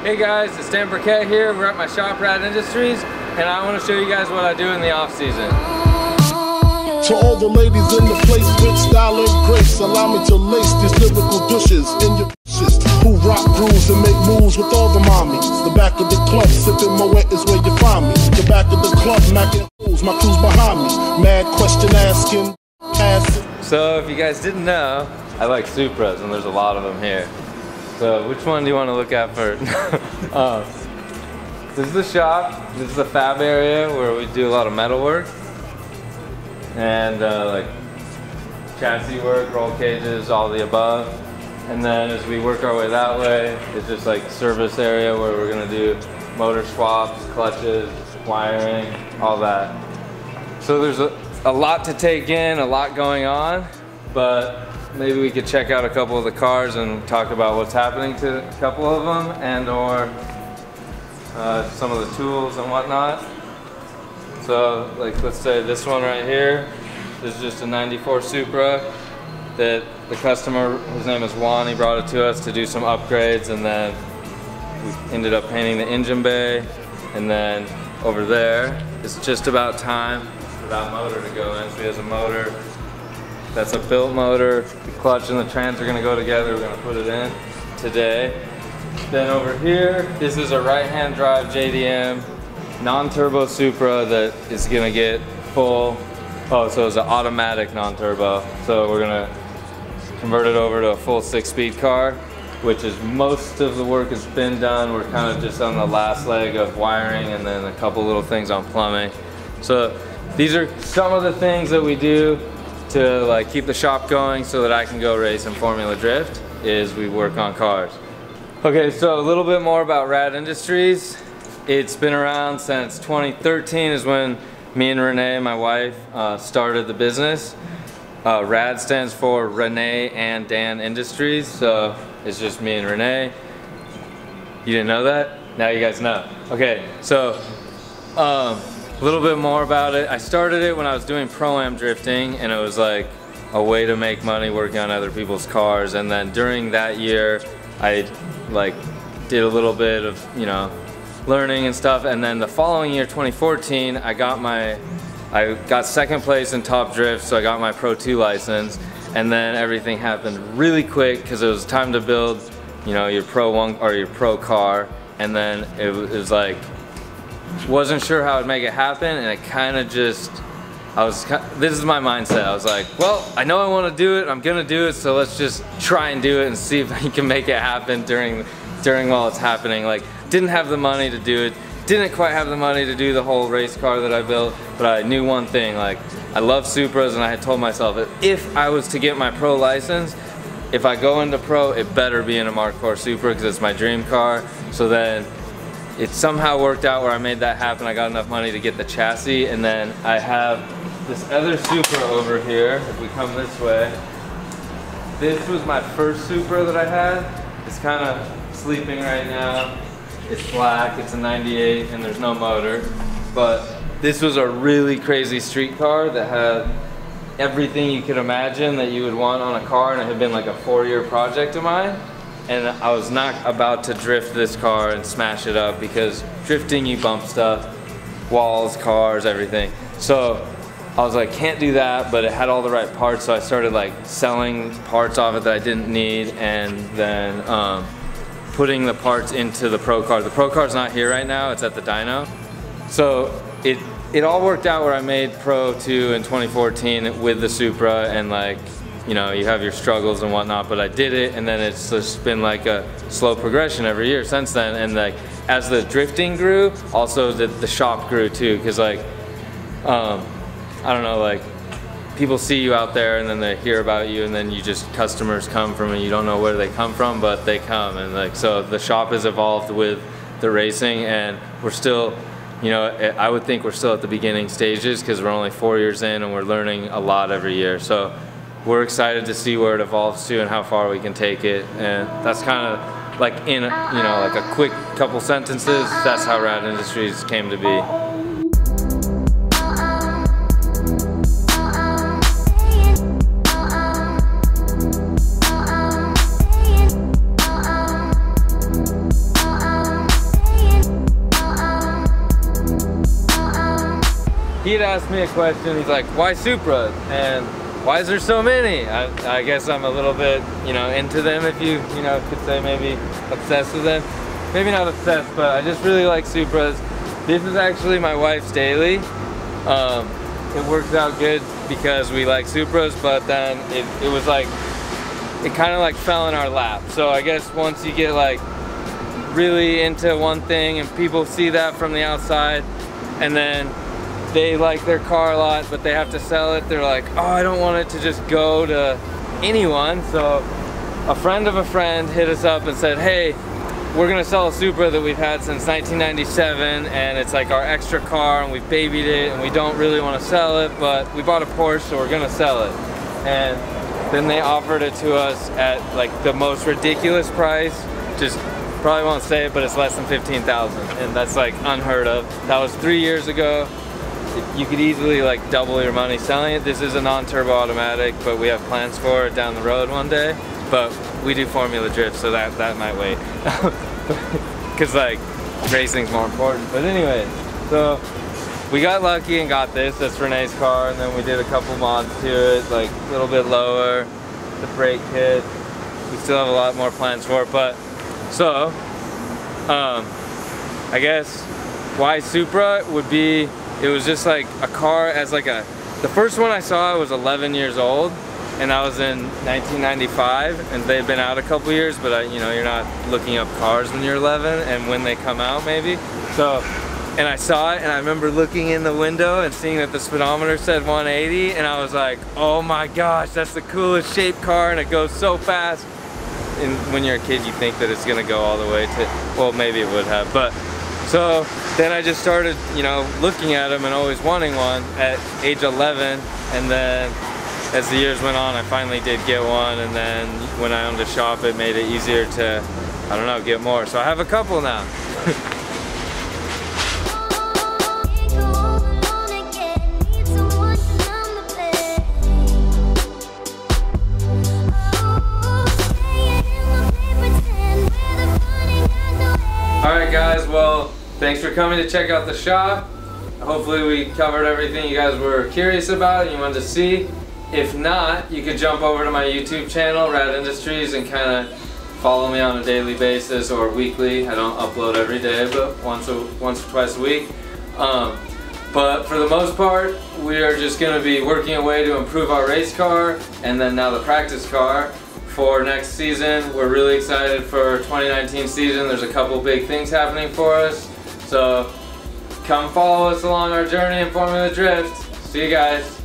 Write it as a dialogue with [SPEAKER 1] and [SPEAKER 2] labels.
[SPEAKER 1] Hey guys, it's Burkett here. We're at my shop, Rad Industries, and I want to show you guys what I do in the off season.
[SPEAKER 2] To all the ladies in the place with style and grace, allow me to lace these lyrical douches in your bitches who rock grooves and make moves with all the mommies. The back of the club, sipping my wet is where you find me. The back of the club, macking fools, my crew's behind me. Mad question asking, asking.
[SPEAKER 1] So if you guys didn't know, I like Supras, and there's a lot of them here. So which one do you want to look at first? This is the shop. This is the fab area where we do a lot of metal work and like chassis work, roll cages, all the above. And then as we work our way that way, it's just like service area where we're gonna do motor swaps, clutches, wiring, all that. So there's a lot to take in, a lot going on, but maybe we could check out a couple of the cars and talk about what's happening to a couple of them, and or some of the tools and whatnot. So like, let's say this one right here is just a 94 Supra that the customer, his name is Juan, he brought it to us to do some upgrades, and then we ended up painting the engine bay. And then over there, it's just about time for that motor to go in. So he has a motor. That's a built motor. The clutch and the trans are gonna go together. We're gonna put it in today. Then over here, this is a right-hand drive JDM non-turbo Supra that is gonna get full. Oh, so it's an automatic non-turbo. So we're gonna convert it over to a full 6-speed car, which is most of the work has been done. We're kind of just on the last leg of wiring and then a couple little things on plumbing. So these are some of the things that we do to like keep the shop going so that I can go race in Formula Drift, is we work on cars. Okay, so a little bit more about Rad Industries. It's been around since 2013 is when me and Renee, my wife, started the business. Rad stands for Renee and Dan Industries, so it's just me and Renee. You didn't know that? Now you guys know. Okay, so a little bit more about it. I started it when I was doing Pro-Am drifting, and it was like a way to make money working on other people's cars. And then during that year, I like did a little bit of, you know, learning and stuff. And then the following year, 2014, I got second place in Top Drift, so I got my Pro 2 license. And then everything happened really quick because it was time to build, you know, your Pro 1 or your Pro car. And then it was like, wasn't sure how I'd make it happen, and it kind of just, this is my mindset. I was like, well, I know I want to do it, I'm gonna do it, so let's just try and do it and see if I can make it happen during while it's happening. Like, didn't have the money to do it, didn't quite have the money to do the whole race car that I built, but I knew one thing, like, I love Supras, and I had told myself that if I was to get my Pro license, if I go into Pro, it better be in a Mark IV Supra because it's my dream car. So then it somehow worked out where I made that happen. I got enough money to get the chassis, and then I have this other Supra over here. If we come this way, this was my first Supra that I had. It's kind of sleeping right now. It's black, it's a 98, and there's no motor. But this was a really crazy street car that had everything you could imagine that you would want on a car, and it had been like a 4-year project of mine. And I was not about to drift this car and smash it up, because drifting, you bump stuff, walls, cars, everything. So I was like, can't do that, but it had all the right parts, so I started like selling parts off it that I didn't need, and then putting the parts into the Pro car. The Pro car's not here right now, it's at the dyno. So it all worked out where I made Pro 2 in 2014 with the Supra, and like, you know, you have your struggles and whatnot, but I did it, and then it's just been like a slow progression every year since then. And like, as the drifting grew, also the shop grew too, because like, I don't know, like, people see you out there and then they hear about you, and then you just, customers come from, and you don't know where they come from, but they come. And like, so the shop has evolved with the racing, and we're still, you know, I would think we're still at the beginning stages because we're only 4 years in, and we're learning a lot every year. So we're excited to see where it evolves to and how far we can take it. And that's kind of like, in, you know, like a quick couple sentences, that's how Rad Industries came to be. he had asked me a question. He's like, why Supras? And why is there so many? I guess I'm a little bit, you know, into them, if you could say, maybe obsessed with them. Maybe not obsessed, but I just really like Supras. This is actually my wife's daily. It works out good because we like Supras, but then it was like, it kind of like fell in our lap. So I guess once you get like really into one thing and people see that from the outside, and then they like their car a lot, but they have to sell it, they're like, oh, I don't want it to just go to anyone. So a friend of a friend hit us up and said, hey, we're gonna sell a Supra that we've had since 1997, and it's like our extra car, and we've babied it, and we don't really want to sell it, but we bought a Porsche, so we're gonna sell it. And then they offered it to us at like the most ridiculous price. Just probably won't say it, but it's less than $15,000, and that's like unheard of. That was 3 years ago. You could easily like double your money selling it. This is a non-turbo automatic, but we have plans for it down the road one day. But we do Formula Drift, so that might wait. Cause like racing's more important. But anyway, so we got lucky and got this. That's Renee's car, and then we did a couple mods to it, like a little bit lower, the brake kit. We still have a lot more plans for it, but so I guess why Supra would be, it was just like a car as like the first one I saw, I was 11 years old, and I was in 1995, and they've been out a couple years, but you know, you're not looking up cars when you're 11 and when they come out maybe. So, and I saw it, and I remember looking in the window and seeing that the speedometer said 180, and I was like, oh my gosh, that's the coolest shaped car, and it goes so fast. And when you're a kid, you think that it's gonna go all the way to, well, maybe it would have, but so then I just started, you know, looking at them and always wanting one at age 11, and then as the years went on, I finally did get one, and then when I owned a shop, it made it easier to, I don't know, get more. So I have a couple now. Alright guys, well, thanks for coming to check out the shop. Hopefully we covered everything you guys were curious about and you wanted to see. If not, you could jump over to my YouTube channel, Rad Industries, and kind of follow me on a daily basis or weekly. I don't upload every day, but once or twice a week. But for the most part, we are just going to be working away to improve our race car, and then now the practice car for next season. We're really excited for 2019 season. There's a couple big things happening for us. So come follow us along our journey in Formula Drift. See you guys.